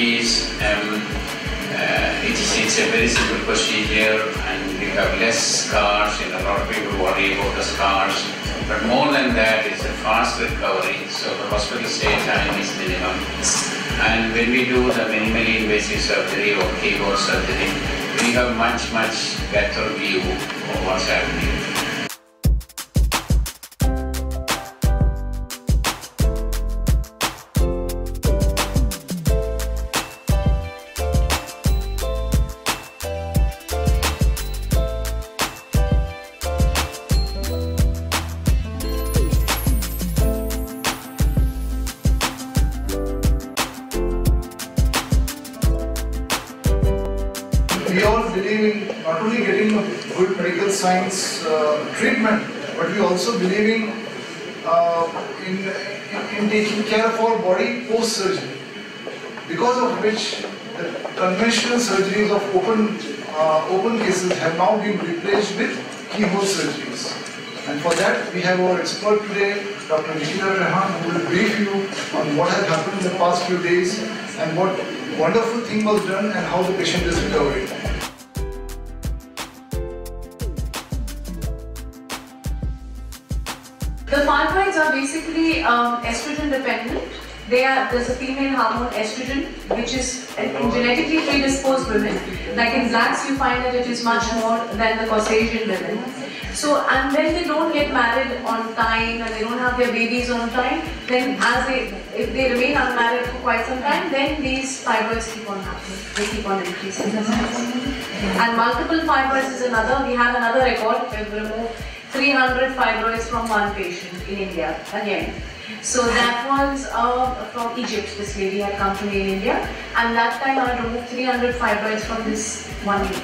is it's a very simple procedure, and you have less scars. A lot of people worry about the scars, but more than that, it's a fast recovery. So the hospital stay time is minimum. And when we do the minimally invasive surgery or keyhole surgery, we have much better view of what's happening. We all believe in not only getting a good medical science treatment, but we also believe in taking care of our body post-surgery, because of which the conventional surgeries of open cases have now been replaced with keyhole surgeries. And for that, we have our expert today, Dr. Nikita Rehan, who will brief you on what has happened in the past few days and what wonderful thing was done and how the patient is recovering. The fibroids are basically estrogen dependent. There's a female hormone estrogen, which is in genetically predisposed women. Like in blacks, you find that it is much more than the Caucasian women. So, and when they don't get married on time and they don't have their babies on time, then if they remain unmarried for quite some time, then these fibroids keep on happening. They keep on increasing. And multiple fibroids is another. We have another record. We've removed 300 fibroids from one patient in India again. So that was from Egypt. This lady had come to me in India, and that time I removed 300 fibroids from this one lady.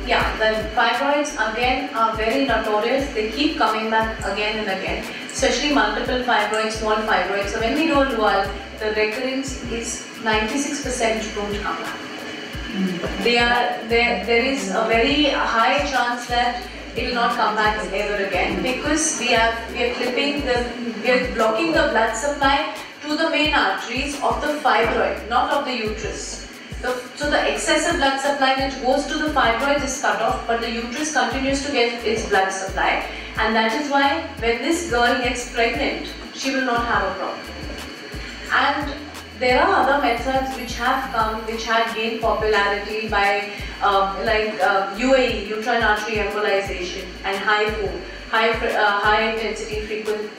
Yeah, the fibroids again are very notorious. They keep coming back again and again, especially multiple fibroids, small fibroids. So when we do a dual, the recurrence is 96% don't come back. There is a very high chance that it will not come back ever again, because we are blocking the blood supply to the main arteries of the fibroid, not of the uterus. So the excessive blood supply which goes to the fibroids is cut off, but the uterus continues to get its blood supply, and that is why when this girl gets pregnant, she will not have a problem. And there are other methods which have come, which have gained popularity by UAE, uterine artery embolization, and high intensity frequent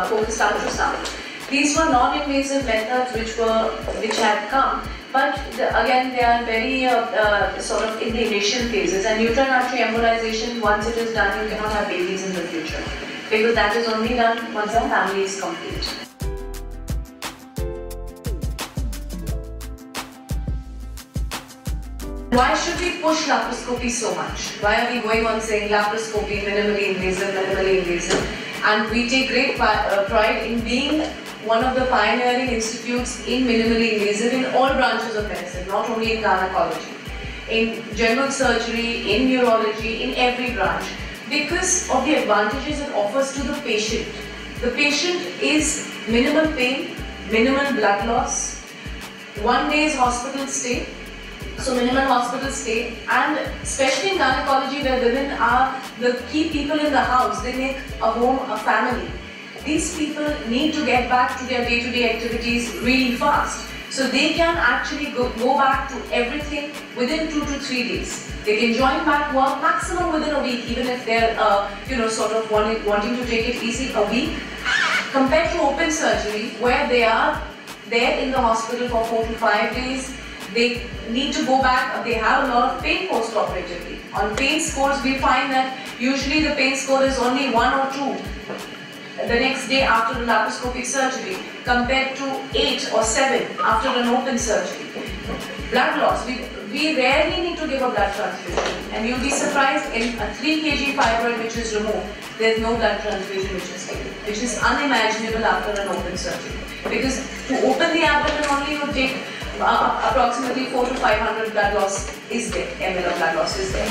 focused ultrasound. These were non-invasive methods which had come, but again they are very sort of in the initial phases. And uterine artery embolization, once it is done, you cannot have babies in the future, because that is only done once the family is complete. Why should we push laparoscopy so much? Why are we going on saying laparoscopy, minimally invasive? And we take great pride in being one of the pioneering institutes in minimally invasive in all branches of medicine, not only in gynecology, in general surgery, in neurology, in every branch, because of the advantages it offers to the patient. The patient is minimal pain, minimal blood loss, 1 day's hospital stay. So minimal hospital stay, and especially in gynecology where women are the key people in the house, they make a home a family. These people need to get back to their day-to-day activities really fast. So they can actually go back to everything within 2 to 3 days. They can join back work maximum within a week, even if they're sort of wanting to take it easy, a week. Compared to open surgery, where they are there in the hospital for 4 to 5 days, they need to go back, they have a lot of pain post-operatively. On pain scores, we find that usually the pain score is only 1 or 2 the next day after the laparoscopic surgery, compared to 8 or 7 after an open surgery. Blood loss, we rarely need to give a blood transfusion, and you'll be surprised in a 3 kg fibroid which is removed, there's no blood transfusion which is taken, which is unimaginable after an open surgery. Because to open the abdomen only would take approximately 400 to 500 blood loss is there, ml of blood loss is there.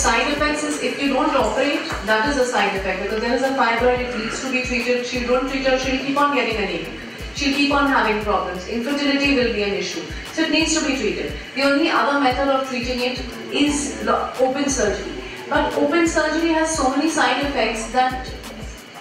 side effects is if you don't operate, that is a side effect, because there is a fibroid, it needs to be treated. If you don't treat her, she'll keep on getting anemia. She'll keep on having problems. Infertility will be an issue. So it needs to be treated. The only other method of treating it is the open surgery. But open surgery has so many side effects that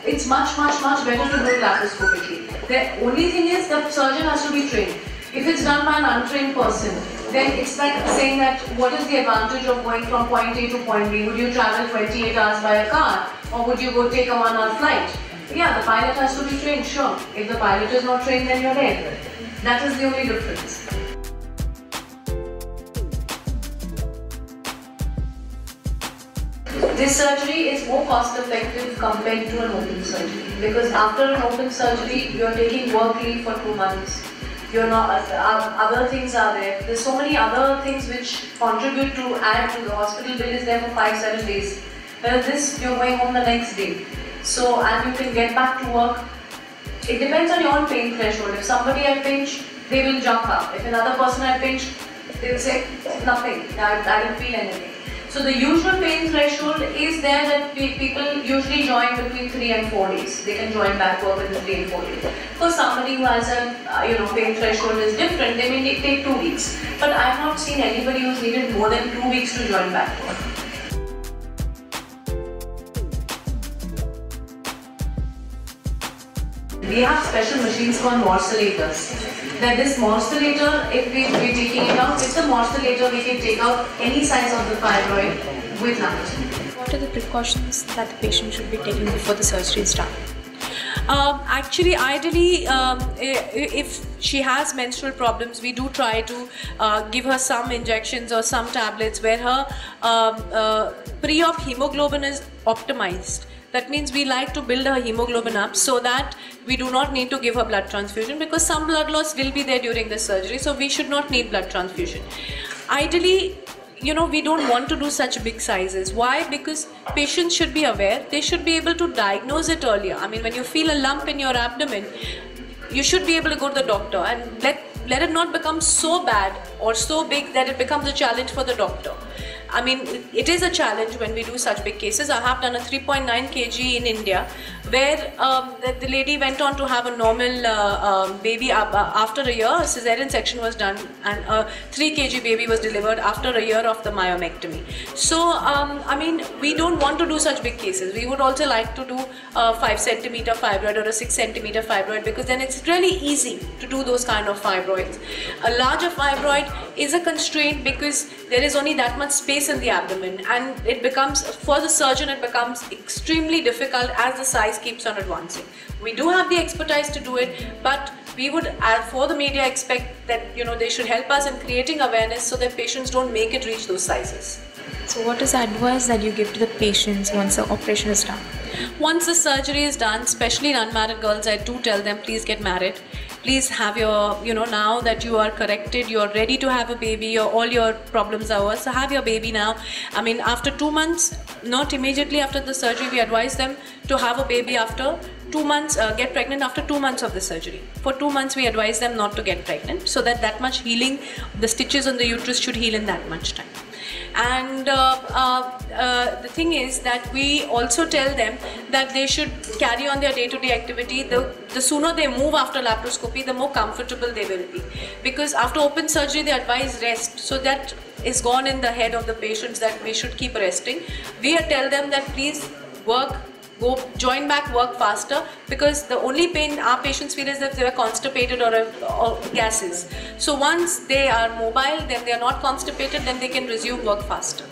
it's much better to do it laparoscopically. The only thing is the surgeon has to be trained. If it's done by an untrained person, then it's like saying that what is the advantage of going from point A to point B? Would you travel 28 hours by a car, or would you go take a 1 hour flight? Yeah, the pilot has to be trained, sure. If the pilot is not trained, then you're dead. That is the only difference. This surgery is more cost effective compared to an open surgery, because after an open surgery, you're taking work leave for 2 months. You're not, other things are there. There's so many other things which contribute to add to the hospital bill is there for 5-7 days. Whereas this, you're going home the next day. So, and you can get back to work. It depends on your own pain threshold. If somebody had pinch, they will jump up. If another person had pinch, they will say, nothing, I didn't feel anything. So the usual pain threshold is there that people usually join between 3 and 4 days. They can join back work within 3 and 4 days. For somebody who has a pain threshold is different, they may take 2 weeks. But I have not seen anybody who's needed more than 2 weeks to join back work. We have special machines called morcellators. That this morcellator, if we're taking it out, with the morcellator we can take out any size of the fibroid with laparoscopy. What are the precautions that the patient should be taking before the surgery is done? Actually, ideally, if she has menstrual problems, we do try to give her some injections or some tablets where her pre-op hemoglobin is optimized. That means we like to build her hemoglobin up so that we do not need to give her blood transfusion, because some blood loss will be there during the surgery, so we should not need blood transfusion. Ideally, we don't want to do such big sizes. Why? Because patients should be aware, they should be able to diagnose it earlier. I mean, when you feel a lump in your abdomen, you should be able to go to the doctor and let it not become so bad or so big that it becomes a challenge for the doctor. I mean, it is a challenge when we do such big cases. I have done a 3.9 kg in India where the lady went on to have a normal baby after a year. A cesarean section was done and a 3 kg baby was delivered after a year of the myomectomy. So, I mean, we don't want to do such big cases. We would also like to do a 5 centimeter fibroid or a 6 centimeter fibroid, because then it's really easy to do those kind of fibroids. A larger fibroid is a constraint because there is only that much space in the abdomen, and it becomes, for the surgeon, it becomes extremely difficult as the size keeps on advancing. We do have the expertise to do it, but we would, for the media, expect that they should help us in creating awareness so that patients don't make it reach those sizes. So what is the advice that you give to the patients once the operation is done? Once the surgery is done, especially in unmarried girls, I do tell them, please get married. Please have your, now that you are corrected, you are ready to have a baby, all your problems are over, so have your baby now. I mean, after 2 months, not immediately after the surgery, we advise them to have a baby after 2 months, get pregnant after 2 months of the surgery. For 2 months, we advise them not to get pregnant, so that much healing, the stitches on the uterus should heal in that much time. And the thing is that we also tell them that they should carry on their day-to-day activity. The sooner they move after laparoscopy, the more comfortable they will be. Because after open surgery, they advise rest. So that is gone in the head of the patients that we should keep resting. We tell them that please work, go join back work faster, because the only pain our patients feel is if they were constipated or gases. So once they are mobile, then they are not constipated, then they can resume work faster.